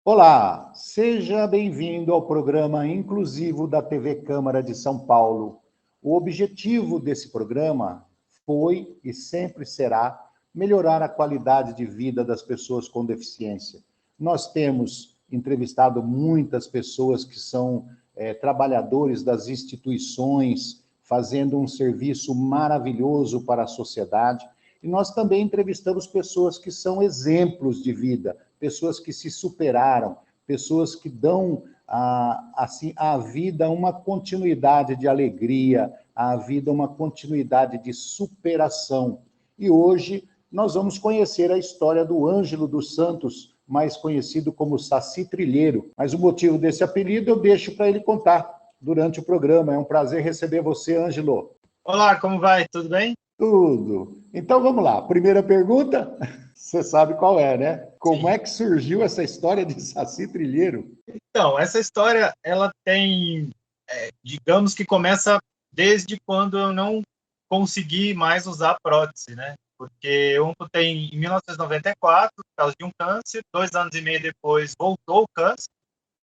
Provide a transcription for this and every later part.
Olá, seja bem-vindo ao programa inclusivo da TV Câmara de São Paulo. O objetivo desse programa foi e sempre será melhorar a qualidade de vida das pessoas com deficiência. Nós temos entrevistado muitas pessoas que são trabalhadores das instituições, fazendo um serviço maravilhoso para a sociedade. E nós também entrevistamos pessoas que são exemplos de vida, pessoas que se superaram, pessoas que dão assim, à vida uma continuidade de alegria, à vida uma continuidade de superação. E hoje nós vamos conhecer a história do Ângelo dos Santos, mais conhecido como Saci Trilheiro. Mas o motivo desse apelido eu deixo para ele contar durante o programa. É um prazer receber você, Ângelo. Olá, como vai? Tudo bem? Tudo. Então vamos lá. Primeira pergunta, você sabe qual é, né? Como Sim. é que surgiu essa história de Saci Trilheiro? Então, essa história, ela tem, digamos que começa desde quando eu não consegui mais usar prótese, né? Porque eu amputei em 1994 por causa de um câncer, 2 anos e meio depois voltou o câncer.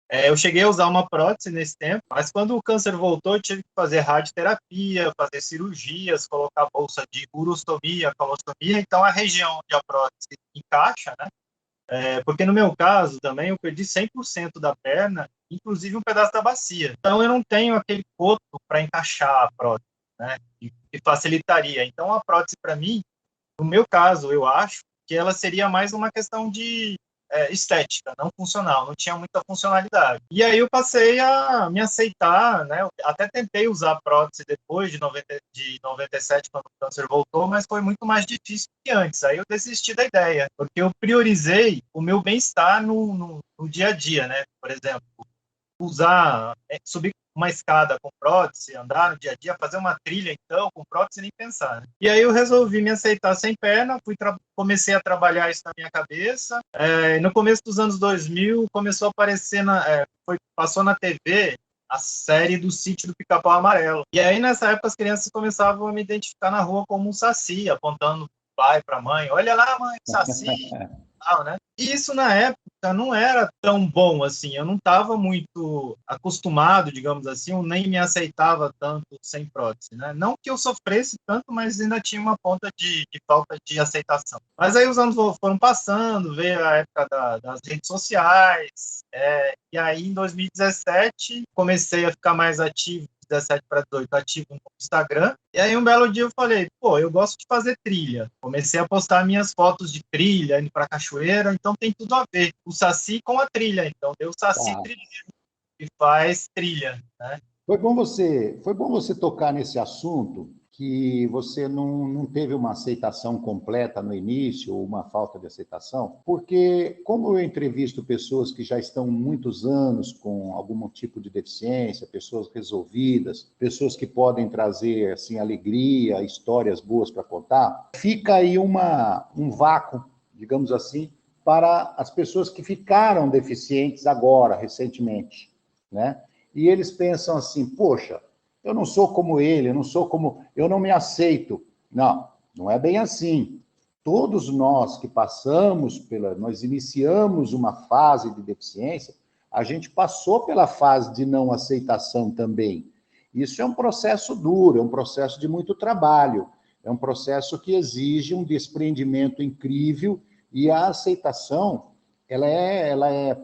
Eu cheguei a usar uma prótese nesse tempo, mas quando o câncer voltou, eu tive que fazer radioterapia, fazer cirurgias, colocar bolsa de urostomia, colostomia, então a região onde a prótese encaixa, né? Porque no meu caso também eu perdi 100% da perna, inclusive um pedaço da bacia. Então eu não tenho aquele coto para encaixar a prótese, né? Que facilitaria. Então a prótese para mim, no meu caso, eu acho que ela seria mais uma questão de estética, não funcional, não tinha muita funcionalidade. E aí eu passei a me aceitar, né? Eu até tentei usar prótese depois de 97, quando o câncer voltou, mas foi muito mais difícil que antes. Aí eu desisti da ideia, porque eu priorizei o meu bem-estar no dia a dia, né? Por exemplo, subir uma escada com prótese, andar no dia a dia, fazer uma trilha, então, com prótese, nem pensar. Né? E aí eu resolvi me aceitar sem perna, comecei a trabalhar isso na minha cabeça. No começo dos anos 2000, começou a aparecer, passou na TV a série do Sítio do Pica-Pau Amarelo. E aí, nessa época, as crianças começavam a me identificar na rua como um saci, apontando para o pai, para a mãe, olha lá, mãe, saci, tal, né? E isso, na época, não era tão bom assim, eu não estava muito acostumado, digamos assim, eu nem me aceitava tanto sem prótese, né? Não que eu sofresse tanto, mas ainda tinha uma ponta de falta de aceitação. Mas aí os anos foram passando, veio a época das redes sociais, e aí em 2017 comecei a ficar mais ativo, 17 para 18, ativo no Instagram. E aí um belo dia eu falei, pô, eu gosto de fazer trilha. Comecei a postar minhas fotos de trilha, indo para cachoeira, então tem tudo a ver. O Saci com a trilha, então deu Saci Trilheiro, que faz trilha, né? Foi bom você tocar nesse assunto, que você não teve uma aceitação completa no início, ou uma falta de aceitação, porque como eu entrevisto pessoas que já estão muitos anos com algum tipo de deficiência, pessoas resolvidas, pessoas que podem trazer assim, alegria, histórias boas para contar, fica aí um vácuo, digamos assim, para as pessoas que ficaram deficientes agora, recentemente, né? E eles pensam assim, poxa, eu não sou como ele, eu não me aceito. Não, não é bem assim. Todos nós que nós iniciamos uma fase de deficiência, a gente passou pela fase de não aceitação também. Isso é um processo duro, é um processo de muito trabalho, é um processo que exige um desprendimento incrível e a aceitação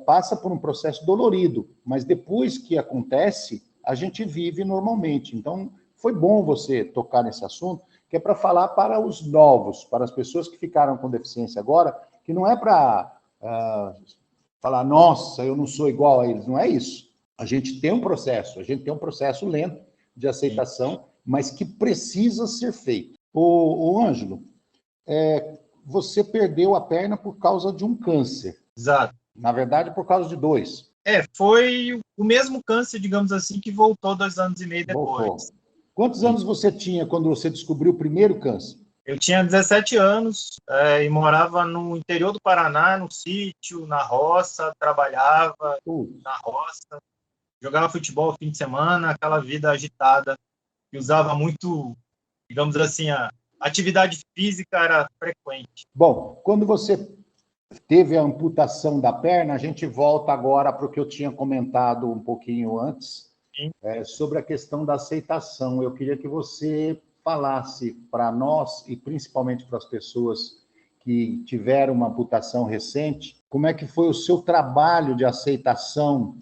passa por um processo dolorido, mas depois que acontece, a gente vive normalmente. Então, foi bom você tocar nesse assunto, que é para falar para os novos, para as pessoas que ficaram com deficiência agora, que não é para falar, nossa, eu não sou igual a eles, não é isso. A gente tem um processo lento de aceitação, mas que precisa ser feito. O Ângelo, você perdeu a perna por causa de um câncer. Exato. Na verdade, por causa de dois. Foi o mesmo câncer, digamos assim, que voltou 2 anos e meio depois. Voltou. Quantos anos você tinha quando você descobriu o primeiro câncer? Eu tinha 17 anos e morava no interior do Paraná, no sítio, na roça, trabalhava na roça, jogava futebol fim de semana, aquela vida agitada, que usava muito, digamos assim, a atividade física era frequente. Bom, quando você teve a amputação da perna, a gente volta agora para o que eu tinha comentado um pouquinho antes, sobre a questão da aceitação. Eu queria que você falasse para nós, e principalmente para as pessoas que tiveram uma amputação recente, como é que foi o seu trabalho de aceitação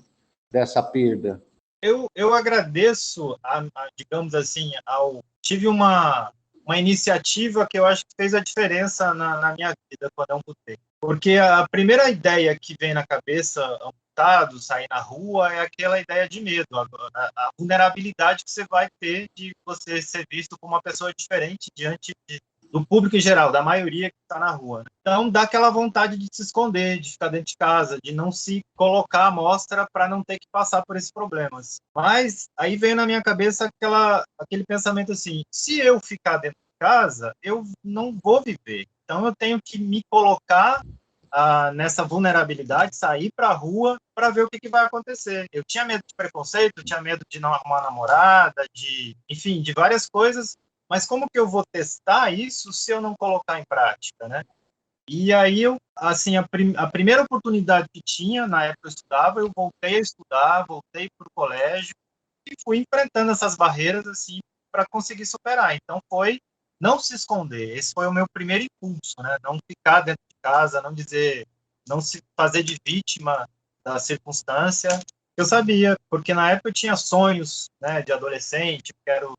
dessa perda? Eu agradeço, digamos assim, tive uma iniciativa que eu acho que fez a diferença na minha vida quando eu amputei. Porque a primeira ideia que vem na cabeça, amputado, sair na rua, é aquela ideia de medo, a vulnerabilidade que você vai ter de você ser visto como uma pessoa diferente diante do público em geral, da maioria que está na rua. Então, dá aquela vontade de se esconder, de ficar dentro de casa, de não se colocar à mostra para não ter que passar por esses problemas. Mas aí veio na minha cabeça aquele pensamento assim, se eu ficar dentro de casa, eu não vou viver. Então, eu tenho que me colocar nessa vulnerabilidade, sair para a rua para ver o que vai acontecer. Eu tinha medo de preconceito, tinha medo de não arrumar namorada, enfim, de várias coisas, mas como que eu vou testar isso se eu não colocar em prática, né? E aí, assim, a primeira oportunidade que tinha, na época eu estudava, eu voltei a estudar, voltei para o colégio e fui enfrentando essas barreiras, assim, para conseguir superar. Então, foi não se esconder. Esse foi o meu primeiro impulso, né? Não ficar dentro de casa, não se fazer de vítima da circunstância. Eu sabia, porque na época eu tinha sonhos, né, de adolescente, quero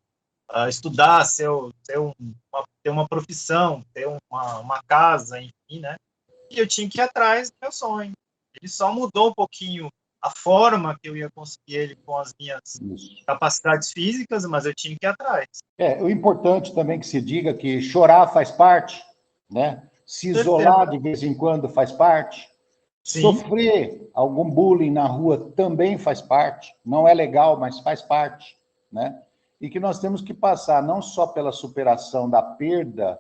estudar, ter uma profissão, ter uma casa, enfim, né? E eu tinha que ir atrás do meu sonho. Ele só mudou um pouquinho a forma que eu ia conseguir ele com as minhas capacidades físicas, mas eu tinha que ir atrás. O importante também que se diga que chorar faz parte, né? Se isolar de vez em quando faz parte. Sim. Sofrer algum bullying na rua também faz parte. Não é legal, mas faz parte, né? E que nós temos que passar não só pela superação da perda,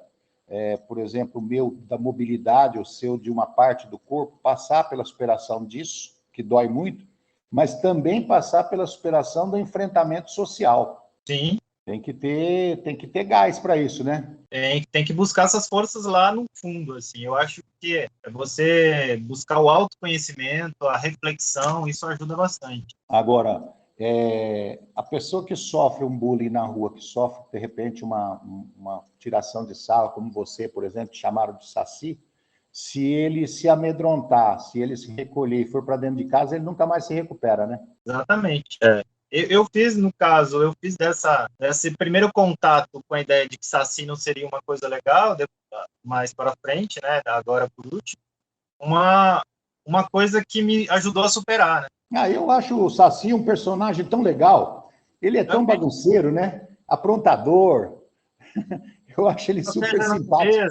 por exemplo, o meu da mobilidade, o seu de uma parte do corpo, passar pela superação disso, que dói muito, mas também passar pela superação do enfrentamento social. Sim. Tem que ter gás para isso, né? Tem que buscar essas forças lá no fundo, assim. Eu acho que é você buscar o autoconhecimento, a reflexão, isso ajuda bastante. Agora, a pessoa que sofre um bullying na rua, que sofre, de repente, uma tiração de sarro, como você, por exemplo, chamaram de saci, se ele se amedrontar, se ele se recolher e for para dentro de casa, ele nunca mais se recupera, né? Exatamente. Eu fiz, no caso, desse primeiro contato com a ideia de que saci não seria uma coisa legal, mais para frente, né, agora por último, uma coisa que me ajudou a superar, né? Eu acho o Saci um personagem tão legal. Ele é tão bagunceiro, né? Aprontador. Eu acho ele super simpático.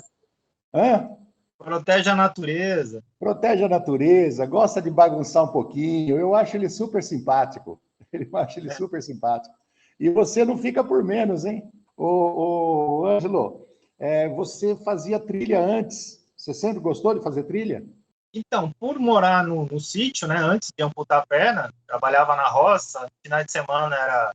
Protege a natureza. Protege a natureza, gosta de bagunçar um pouquinho. Eu acho ele super simpático. Eu acho ele super simpático. E você não fica por menos, hein? Ô Ângelo, você fazia trilha antes. Você sempre gostou de fazer trilha? Então, por morar no sítio, né, antes de amputar a perna, trabalhava na roça, final de semana era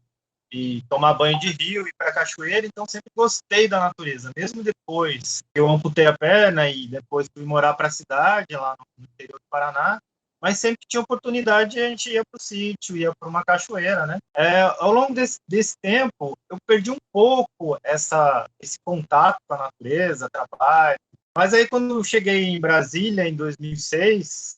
ir tomar banho de rio, ir para a cachoeira, então sempre gostei da natureza. Mesmo depois que eu amputei a perna e depois fui morar para a cidade, lá no interior do Paraná, mas sempre que tinha oportunidade a gente ia para o sítio, ia para uma cachoeira, né? Ao longo desse tempo, eu perdi um pouco esse contato com a natureza, trabalho. Mas aí, quando eu cheguei em Brasília, em 2006,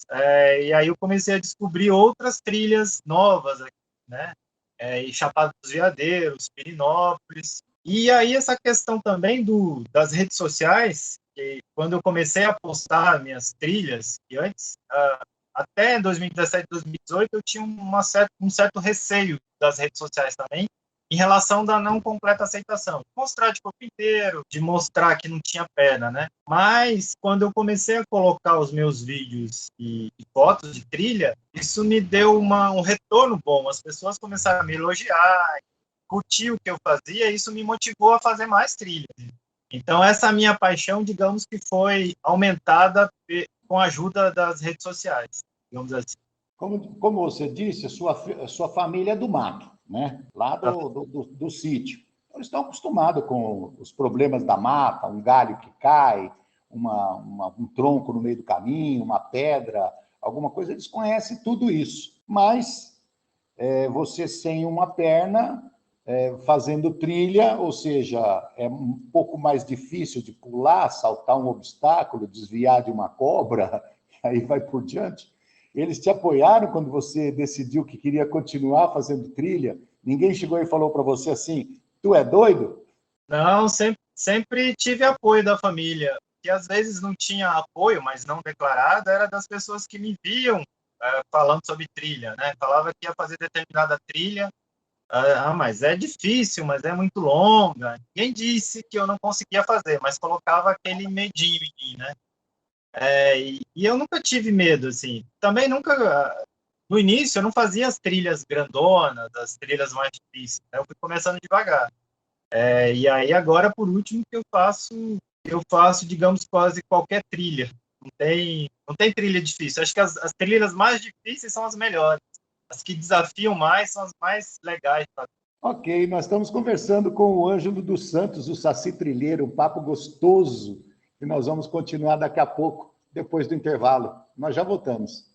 e aí eu comecei a descobrir outras trilhas novas, né? Em Chapada dos Veadeiros, Pirinópolis. E aí essa questão também das redes sociais, que quando eu comecei a postar minhas trilhas, que antes, até 2017, 2018, eu tinha um certo receio das redes sociais também, em relação da não completa aceitação. De mostrar de corpo inteiro, de mostrar que não tinha perna, né? Mas, quando eu comecei a colocar os meus vídeos e fotos de trilha, isso me deu um retorno bom. As pessoas começaram a me elogiar, curtir o que eu fazia, e isso me motivou a fazer mais trilha. Então, essa minha paixão, digamos que foi aumentada com a ajuda das redes sociais, digamos assim. Como você disse, sua família é do mato, né? Lá do sítio. Eles estão acostumados com os problemas da mata, um galho que cai, um tronco no meio do caminho, uma pedra, alguma coisa, eles conhecem tudo isso. Mas você sem uma perna, fazendo trilha, ou seja, é um pouco mais difícil de pular, saltar um obstáculo, desviar de uma cobra, aí vai por diante. Eles te apoiaram quando você decidiu que queria continuar fazendo trilha? Ninguém chegou e falou para você assim, tu é doido? Não, sempre tive apoio da família, que às vezes não tinha apoio, mas não declarado, era das pessoas que me viam falando sobre trilha, né? Falava que ia fazer determinada trilha, mas é difícil, mas é muito longa. Ninguém disse que eu não conseguia fazer, mas colocava aquele medinho em mim, né? E eu nunca tive medo, assim. Também nunca, no início, eu não fazia as trilhas grandonas, as trilhas mais difíceis, né? Eu fui começando devagar. E aí agora, por último, que eu faço, digamos, quase qualquer trilha. Não tem trilha difícil. Acho que as trilhas mais difíceis são as melhores. As que desafiam mais são as mais legais. Ok, nós estamos conversando com o Ângelo dos Santos, o Saci Trilheiro, um papo gostoso, e nós vamos continuar daqui a pouco, depois do intervalo. Nós já voltamos.